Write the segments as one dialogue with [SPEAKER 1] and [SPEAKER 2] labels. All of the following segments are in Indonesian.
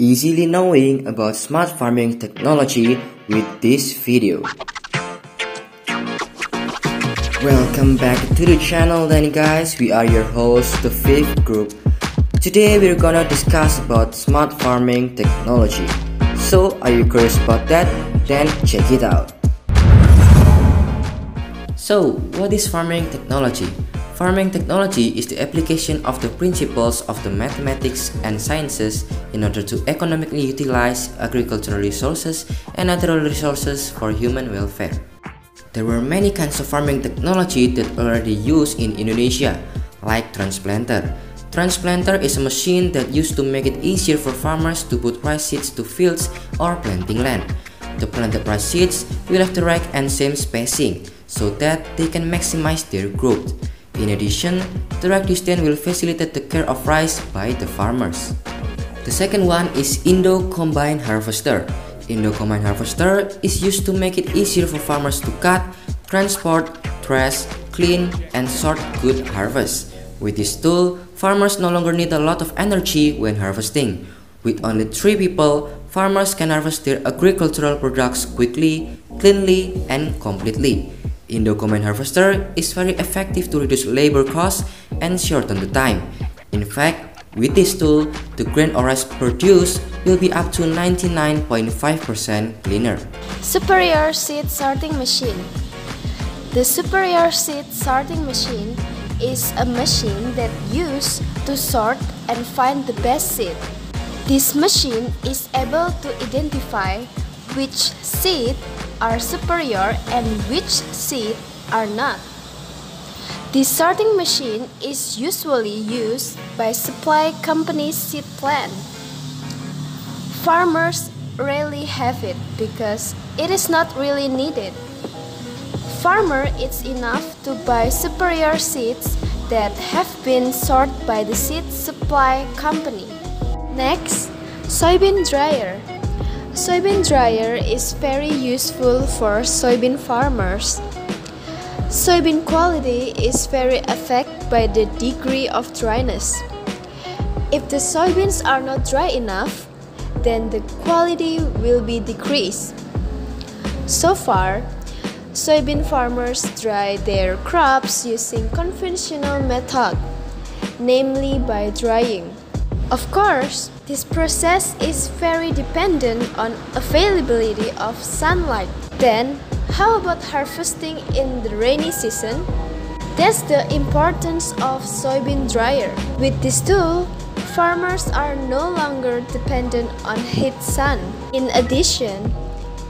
[SPEAKER 1] easily knowing about smart farming technology with this video. Welcome back to the channel then guys, we are your hosts, the Fifth Group. Today we're gonna discuss about smart farming technology. So are you curious about that? Then check it out. So what is farming technology? Farming technology is the application of the principles of the mathematics and sciences in order to economically utilize agricultural resources and natural resources for human welfare. There were many kinds of farming technology that already used in Indonesia, like transplanter. Transplanter is a machine that used to make it easier for farmers to put rice seeds to fields or planting land. The planted rice seeds will have the right and same spacing so that they can maximize their growth. In addition, the right distance will facilitate the care of rice by the farmers. The second one is Indo Combine Harvester. Indo Combine Harvester is used to make it easier for farmers to cut, transport, thresh, clean, and sort good harvest. With this tool, farmers no longer need a lot of energy when harvesting. With only 3 people, farmers can harvest their agricultural products quickly, cleanly, and completely. Indo Combine Harvester is very effective to reduce labor costs and shorten the time. In fact, with this tool, the grain or rice produced will be up to 99.5% cleaner.
[SPEAKER 2] Superior Seed Sorting Machine. The Superior Seed Sorting Machine is a machine that used to sort and find the best seed. This machine is able to identify which seed are superior and which seed are not. This sorting machine is usually used by supply companies' seed plant. Farmers rarely have it because it is not really needed. Farmer it's enough to buy superior seeds that have been sorted by the seed supply company. Next, soybean dryer. Soybean dryer is very useful for soybean farmers. Soybean quality is very affected by the degree of dryness. If the soybeans are not dry enough, then the quality will be decreased. So far, soybean farmers dry their crops using conventional method, namely by drying. Of course, this process is very dependent on availability of sunlight. Then, how about harvesting in the rainy season? That's the importance of soybean dryer. With this tool, farmers are no longer dependent on heat sun. In addition,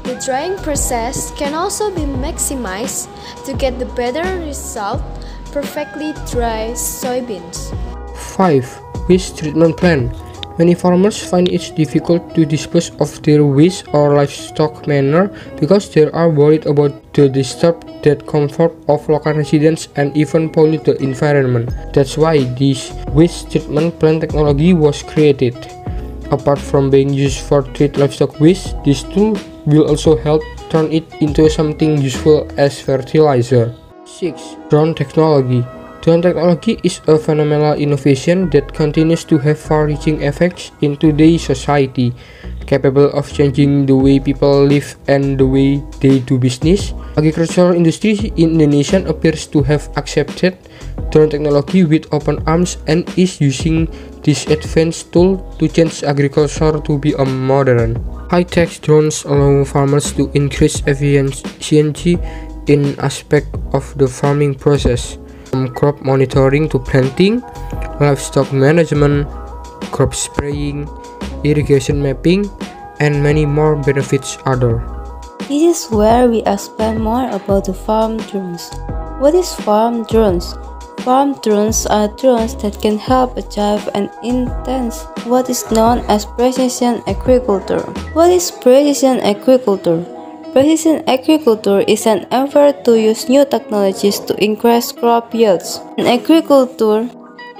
[SPEAKER 2] the drying process can also be maximized to get the better result, perfectly dry soybeans.
[SPEAKER 3] 5. Waste treatment plant. Many farmers find it difficult to dispose of their waste or livestock manure because they are worried about the disturb the comfort of local residents and even pollute the environment. That's why this waste treatment plant technology was created. Apart from being used for treat livestock waste, this tool will also help turn it into something useful as fertilizer. 6. Drone technology. Drone technology is a phenomenal innovation that continues to have far-reaching effects in today's society, capable of changing the way people live and the way they do business. Agricultural industry in Indonesia appears to have accepted drone technology with open arms and is using this advanced tool to change agriculture to be a modern. High-tech drones allow farmers to increase efficiency in aspects of the farming process, from crop monitoring to planting, livestock management, crop spraying, irrigation mapping, and many more benefits other.
[SPEAKER 4] This is where we explain more about the farm drones. What is farm drones? Farm drones are drones that can help achieve and enhance what is known as precision agriculture. What is precision agriculture? Precision agriculture is an effort to use new technologies to increase crop yields and agriculture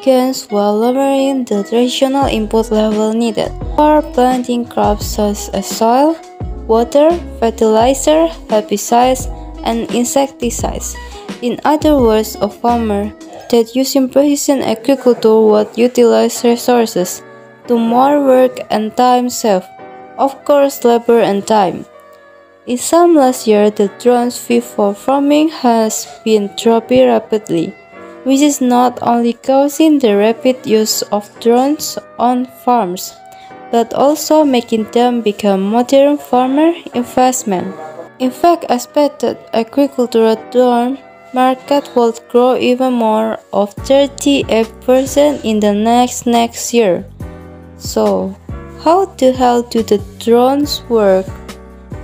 [SPEAKER 4] gains while lowering the traditional input level needed for planting crops such as soil, water, fertilizer, herbicides, and insecticides. In other words, a farmer that using precision agriculture would utilize resources to more work and time saved. Of course, labor and time. In some last year, the drones fee for farming has been dropping rapidly, which is not only causing the rapid use of drones on farms, but also making them become modern farmer investment. In fact, expected agricultural drone market will grow even more of 38% in the next year. So, how the hell do the drones work?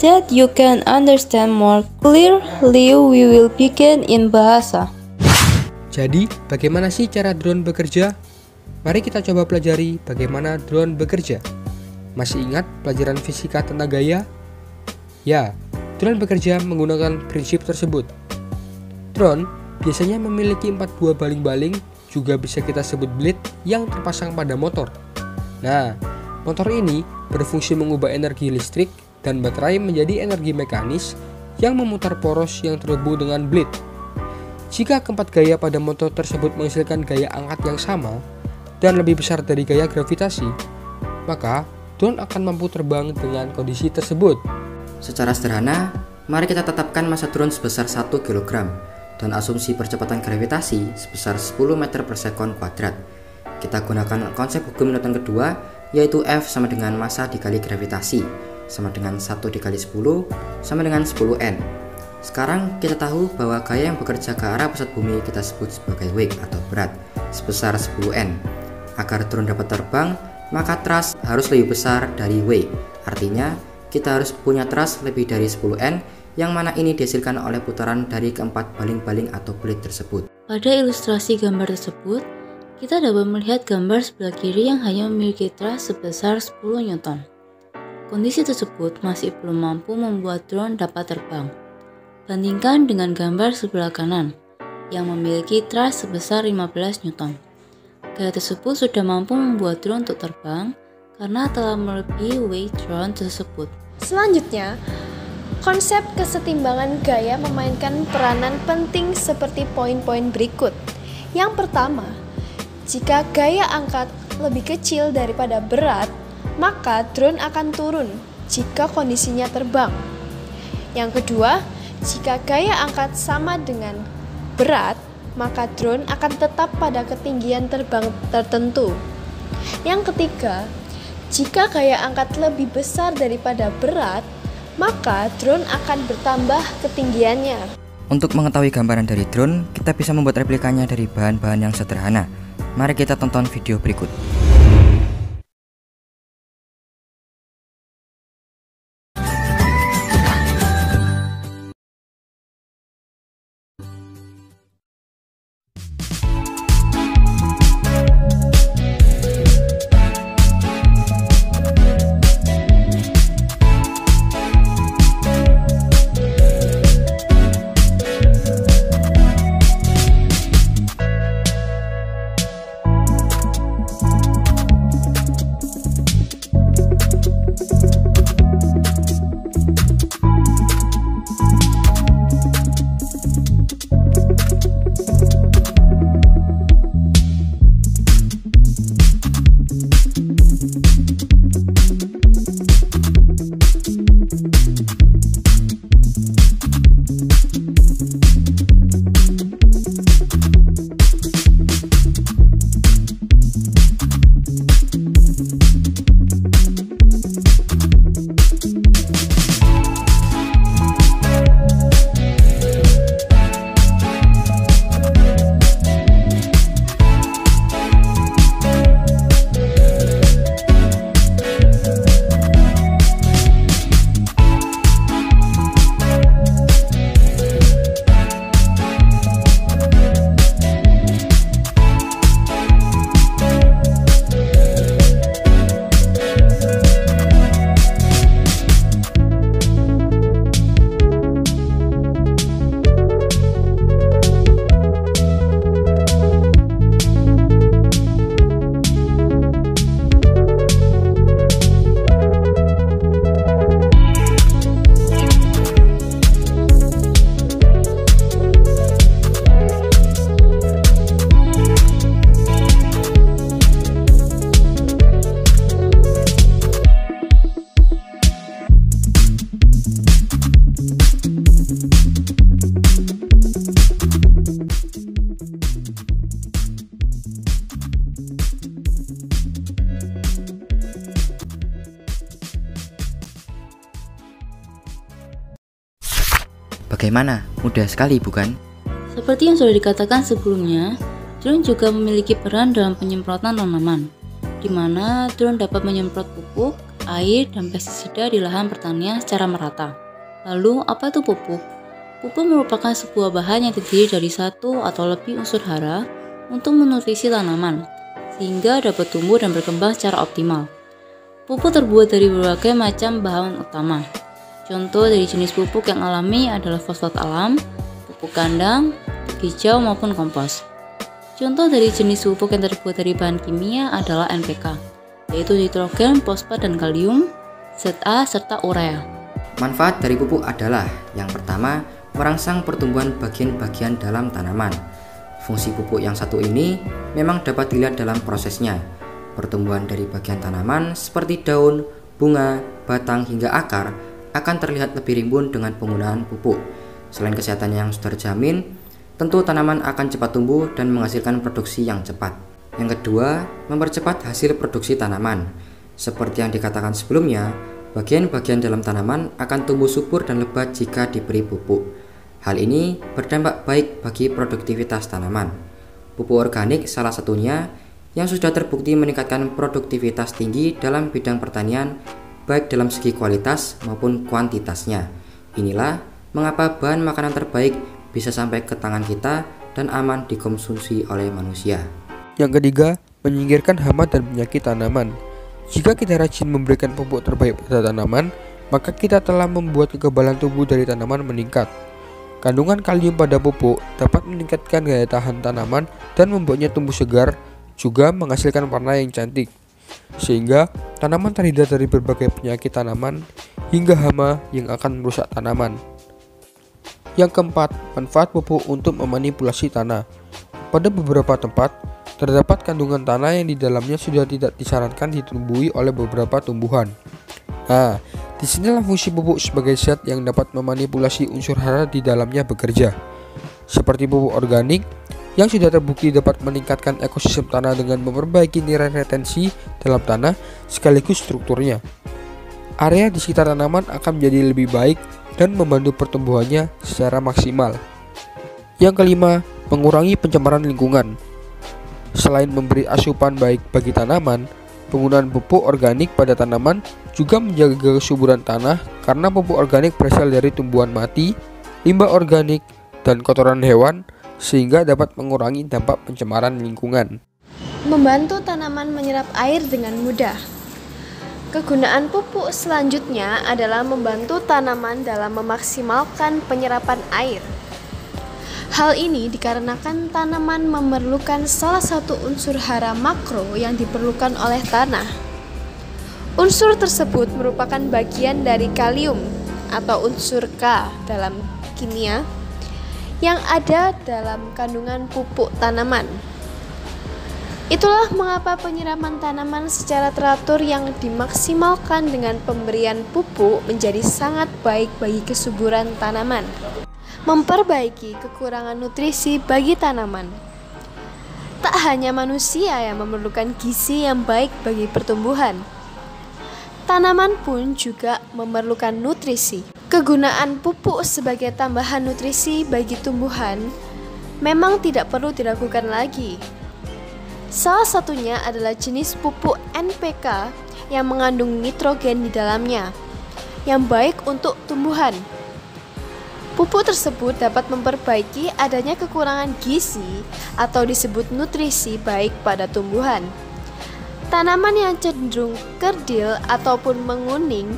[SPEAKER 4] That you can understand more clearly, we will begin in bahasa.
[SPEAKER 3] Jadi, bagaimana sih cara drone bekerja? Mari kita coba pelajari bagaimana drone bekerja. Masih ingat pelajaran fisika tentang gaya? Ya, drone bekerja menggunakan prinsip tersebut. Drone biasanya memiliki 4 buah baling-baling, juga bisa kita sebut blade, yang terpasang pada motor. Nah, motor ini berfungsi mengubah energi listrik dan baterai menjadi energi mekanis yang memutar poros yang terhubung dengan blade. Jika keempat gaya pada motor tersebut menghasilkan gaya angkat yang sama dan lebih besar dari gaya gravitasi, maka drone akan mampu terbang dengan kondisi tersebut.
[SPEAKER 1] Secara sederhana, mari kita tetapkan massa drone sebesar 1 kg dan asumsi percepatan gravitasi sebesar 10 meter per sekon kuadrat. Kita gunakan konsep hukum Newton kedua, yaitu F sama dengan massa dikali gravitasi, sama dengan 1 dikali 10, sama dengan 10N. Sekarang kita tahu bahwa gaya yang bekerja ke arah pusat bumi kita sebut sebagai weight atau berat, sebesar 10N. Agar drone dapat terbang, maka thrust harus lebih besar dari weight. Artinya, kita harus punya thrust lebih dari 10N, yang mana ini dihasilkan oleh putaran dari keempat baling-baling atau blade tersebut.
[SPEAKER 4] Pada ilustrasi gambar tersebut, kita dapat melihat gambar sebelah kiri yang hanya memiliki thrust sebesar 10 Newton. Kondisi tersebut masih belum mampu membuat drone dapat terbang. Bandingkan dengan gambar sebelah kanan yang memiliki thrust sebesar 15 Newton. Gaya tersebut sudah mampu membuat drone untuk terbang karena telah melebihi weight drone tersebut.
[SPEAKER 2] Selanjutnya, konsep kesetimbangan gaya memainkan peranan penting seperti poin-poin berikut. Yang pertama, jika gaya angkat lebih kecil daripada berat, maka drone akan turun jika kondisinya terbang. Yang kedua, jika gaya angkat sama dengan berat, maka drone akan tetap pada ketinggian terbang tertentu. Yang ketiga, jika gaya angkat lebih besar daripada berat, maka drone akan bertambah ketinggiannya.
[SPEAKER 1] Untuk mengetahui gambaran dari drone, kita bisa membuat replikanya dari bahan-bahan yang sederhana. Mari kita tonton video berikut. Bagaimana? Mudah sekali bukan?
[SPEAKER 4] Seperti yang sudah dikatakan sebelumnya, drone juga memiliki peran dalam penyemprotan tanaman, di mana drone dapat menyemprot pupuk, air, dan pestisida di lahan pertanian secara merata. Lalu, apa itu pupuk? Pupuk merupakan sebuah bahan yang terdiri dari satu atau lebih unsur hara untuk menutrisi tanaman, sehingga dapat tumbuh dan berkembang secara optimal. Pupuk terbuat dari berbagai macam bahan utama. Contoh dari jenis pupuk yang alami adalah fosfat alam, pupuk kandang, pupuk hijau maupun kompos. Contoh dari jenis pupuk yang terbuat dari bahan kimia adalah NPK, yaitu nitrogen, fosfat, dan kalium, ZA, serta urea.
[SPEAKER 1] Manfaat dari pupuk adalah yang pertama, merangsang pertumbuhan bagian-bagian dalam tanaman. Fungsi pupuk yang satu ini memang dapat dilihat dalam prosesnya. Pertumbuhan dari bagian tanaman seperti daun, bunga, batang, hingga akar akan terlihat lebih rimbun dengan penggunaan pupuk. Selain kesehatan yang sudah terjamin, tentu tanaman akan cepat tumbuh dan menghasilkan produksi yang cepat. Yang kedua, mempercepat hasil produksi tanaman. Seperti yang dikatakan sebelumnya, bagian-bagian dalam tanaman akan tumbuh subur dan lebat jika diberi pupuk. Hal ini berdampak baik bagi produktivitas tanaman. Pupuk organik salah satunya yang sudah terbukti meningkatkan produktivitas tinggi dalam bidang pertanian, baik dalam segi kualitas maupun kuantitasnya. Inilah mengapa bahan makanan terbaik bisa sampai ke tangan kita dan aman dikonsumsi oleh manusia.
[SPEAKER 3] Yang ketiga, menyingkirkan hama dan penyakit tanaman. Jika kita rajin memberikan pupuk terbaik pada tanaman, maka kita telah membuat kekebalan tubuh dari tanaman meningkat. Kandungan kalium pada pupuk dapat meningkatkan daya tahan tanaman dan membuatnya tumbuh segar, juga menghasilkan warna yang cantik, sehingga tanaman terhindar dari berbagai penyakit tanaman hingga hama yang akan merusak tanaman. Yang keempat, manfaat pupuk untuk memanipulasi tanah. Pada beberapa tempat, terdapat kandungan tanah yang di dalamnya sudah tidak disarankan ditumbuhi oleh beberapa tumbuhan. Nah, disinilah fungsi pupuk sebagai zat yang dapat memanipulasi unsur hara di dalamnya bekerja. Seperti pupuk organik, yang sudah terbukti dapat meningkatkan ekosistem tanah dengan memperbaiki nilai retensi dalam tanah sekaligus strukturnya. Area di sekitar tanaman akan menjadi lebih baik dan membantu pertumbuhannya secara maksimal. Yang kelima, mengurangi pencemaran lingkungan. Selain memberi asupan baik bagi tanaman, penggunaan pupuk organik pada tanaman juga menjaga kesuburan tanah karena pupuk organik berasal dari tumbuhan mati, limbah organik, dan kotoran hewan, sehingga dapat mengurangi dampak pencemaran lingkungan.
[SPEAKER 2] Membantu tanaman menyerap air dengan mudah. Kegunaan pupuk selanjutnya adalah membantu tanaman dalam memaksimalkan penyerapan air. Hal ini dikarenakan tanaman memerlukan salah satu unsur hara makro yang diperlukan oleh tanah. Unsur tersebut merupakan bagian dari kalium atau unsur K dalam kimia yang ada dalam kandungan pupuk tanaman. Itulah mengapa penyiraman tanaman secara teratur yang dimaksimalkan dengan pemberian pupuk menjadi sangat baik bagi kesuburan tanaman, memperbaiki kekurangan nutrisi bagi tanaman. Tak hanya manusia yang memerlukan gizi yang baik bagi pertumbuhan, tanaman pun juga memerlukan nutrisi. Kegunaan pupuk sebagai tambahan nutrisi bagi tumbuhan memang tidak perlu diragukan lagi. Salah satunya adalah jenis pupuk NPK yang mengandung nitrogen di dalamnya, yang baik untuk tumbuhan. Pupuk tersebut dapat memperbaiki adanya kekurangan gizi atau disebut nutrisi baik pada tumbuhan. Tanaman yang cenderung kerdil ataupun menguning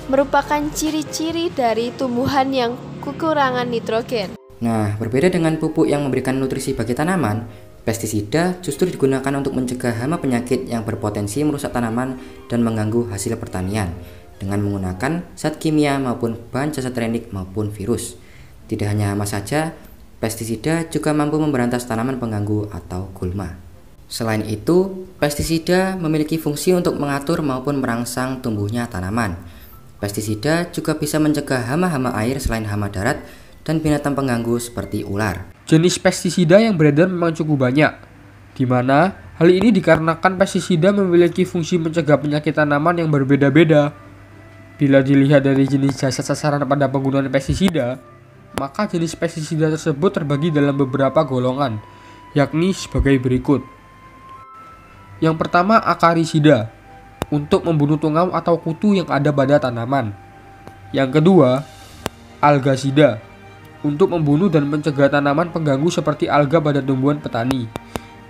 [SPEAKER 2] merupakan ciri-ciri dari tumbuhan yang kekurangan nitrogen.
[SPEAKER 1] Nah, berbeda dengan pupuk yang memberikan nutrisi bagi tanaman, pestisida justru digunakan untuk mencegah hama penyakit yang berpotensi merusak tanaman dan mengganggu hasil pertanian dengan menggunakan zat kimia maupun bahan cacat renik maupun virus. Tidak hanya hama saja, pestisida juga mampu memberantas tanaman pengganggu atau gulma. Selain itu, pestisida memiliki fungsi untuk mengatur maupun merangsang tumbuhnya tanaman. Pestisida juga bisa mencegah hama-hama air selain hama darat dan binatang pengganggu seperti ular.
[SPEAKER 3] Jenis pestisida yang beredar memang cukup banyak, di mana hal ini dikarenakan pestisida memiliki fungsi mencegah penyakit tanaman yang berbeda-beda. Bila dilihat dari jenis jasa sasaran pada penggunaan pestisida, maka jenis pestisida tersebut terbagi dalam beberapa golongan, yakni sebagai berikut. Yang pertama, akarisida, untuk membunuh tungau atau kutu yang ada pada tanaman. Yang kedua, algasida, untuk membunuh dan mencegah tanaman pengganggu seperti alga pada tumbuhan petani.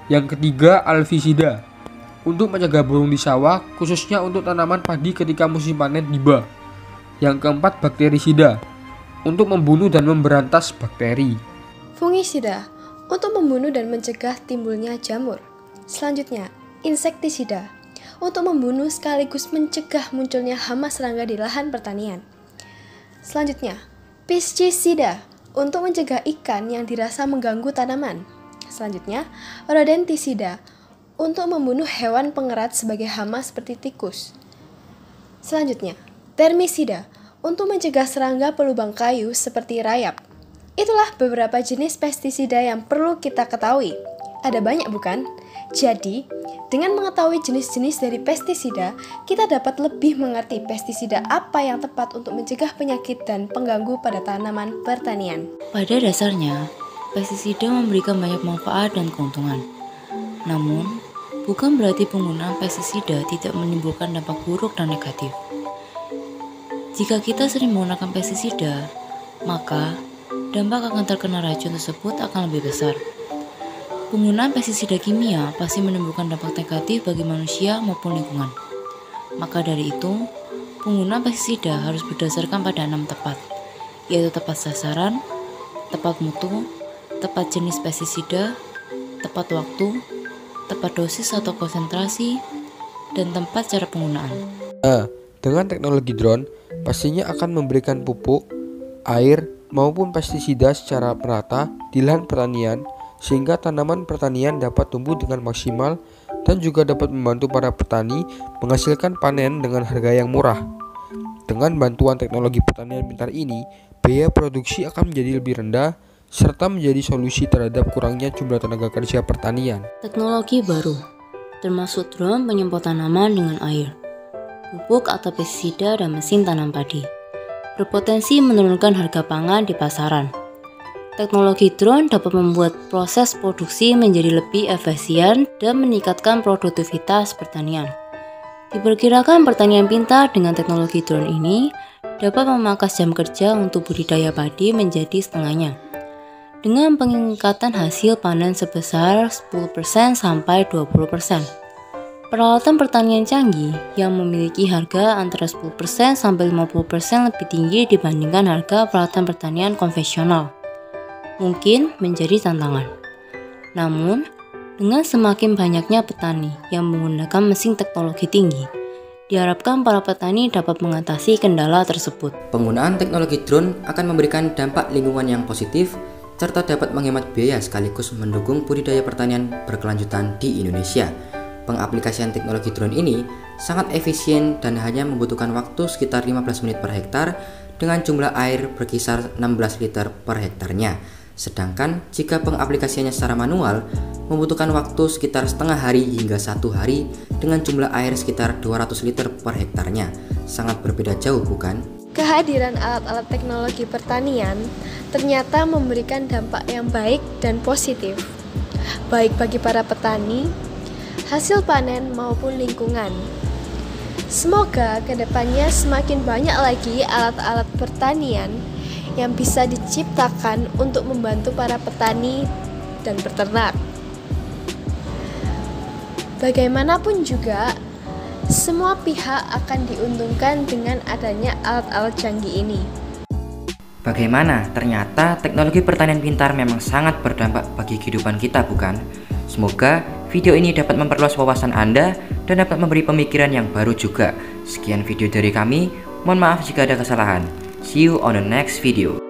[SPEAKER 3] Yang ketiga, alvisida, untuk mencegah burung di sawah, khususnya untuk tanaman padi ketika musim panen tiba. Yang keempat, bakterisida, untuk membunuh dan memberantas bakteri.
[SPEAKER 2] Fungisida, untuk membunuh dan mencegah timbulnya jamur. Selanjutnya, insektisida, untuk membunuh sekaligus mencegah munculnya hama serangga di lahan pertanian. Selanjutnya, pestisida, untuk mencegah ikan yang dirasa mengganggu tanaman. Selanjutnya, rodentisida, untuk membunuh hewan pengerat sebagai hama seperti tikus. Selanjutnya, termisida, untuk mencegah serangga pelubang kayu seperti rayap. Itulah beberapa jenis pestisida yang perlu kita ketahui. Ada banyak bukan? Jadi, dengan mengetahui jenis-jenis dari pestisida, kita dapat lebih mengerti pestisida apa yang tepat untuk mencegah penyakit dan pengganggu pada tanaman pertanian.
[SPEAKER 4] Pada dasarnya, pestisida memberikan banyak manfaat dan keuntungan. Namun, bukan berarti penggunaan pestisida tidak menimbulkan dampak buruk dan negatif. Jika kita sering menggunakan pestisida, maka dampak akan terkena racun tersebut akan lebih besar. Penggunaan pestisida kimia pasti menimbulkan dampak negatif bagi manusia maupun lingkungan. Maka dari itu, penggunaan pestisida harus berdasarkan pada 6 tepat, yaitu tepat sasaran, tepat mutu, tepat jenis pestisida, tepat waktu, tepat dosis atau konsentrasi, dan tempat cara penggunaan.
[SPEAKER 3] Dengan teknologi drone, pastinya akan memberikan pupuk, air, maupun pestisida secara merata di lahan pertanian, sehingga tanaman pertanian dapat tumbuh dengan maksimal dan juga dapat membantu para petani menghasilkan panen dengan harga yang murah. Dengan bantuan teknologi pertanian pintar ini, biaya produksi akan menjadi lebih rendah, serta menjadi solusi terhadap kurangnya jumlah tenaga kerja pertanian.
[SPEAKER 4] Teknologi baru, termasuk drone penyemprot tanaman dengan air, pupuk atau pestisida dan mesin tanam padi, berpotensi menurunkan harga pangan di pasaran. Teknologi drone dapat membuat proses produksi menjadi lebih efisien dan meningkatkan produktivitas pertanian. Diperkirakan pertanian pintar dengan teknologi drone ini dapat memangkas jam kerja untuk budidaya padi menjadi setengahnya, dengan peningkatan hasil panen sebesar 10% sampai 20%. Peralatan pertanian canggih yang memiliki harga antara 10% sampai 50% lebih tinggi dibandingkan harga peralatan pertanian konvensional mungkin menjadi tantangan. Namun, dengan semakin banyaknya petani yang menggunakan mesin teknologi tinggi, diharapkan para petani dapat mengatasi kendala tersebut.
[SPEAKER 1] Penggunaan teknologi drone akan memberikan dampak lingkungan yang positif serta dapat menghemat biaya sekaligus mendukung budidaya pertanian berkelanjutan di Indonesia. Pengaplikasian teknologi drone ini sangat efisien dan hanya membutuhkan waktu sekitar 15 menit per hektar dengan jumlah air berkisar 16 liter per hektarnya. Sedangkan jika pengaplikasiannya secara manual membutuhkan waktu sekitar setengah hari hingga 1 hari dengan jumlah air sekitar 200 liter per hektarnya. Sangat berbeda jauh bukan?
[SPEAKER 2] Kehadiran alat-alat teknologi pertanian ternyata memberikan dampak yang baik dan positif, baik bagi para petani, hasil panen maupun lingkungan. Semoga kedepannya semakin banyak lagi alat-alat pertanian yang bisa diciptakan untuk membantu para petani dan peternak. Bagaimanapun juga, semua pihak akan diuntungkan dengan adanya alat-alat canggih ini.
[SPEAKER 1] Bagaimana? Ternyata teknologi pertanian pintar memang sangat berdampak bagi kehidupan kita, bukan? Semoga video ini dapat memperluas wawasan Anda dan dapat memberi pemikiran yang baru juga. Sekian video dari kami, mohon maaf jika ada kesalahan. See you on the next video.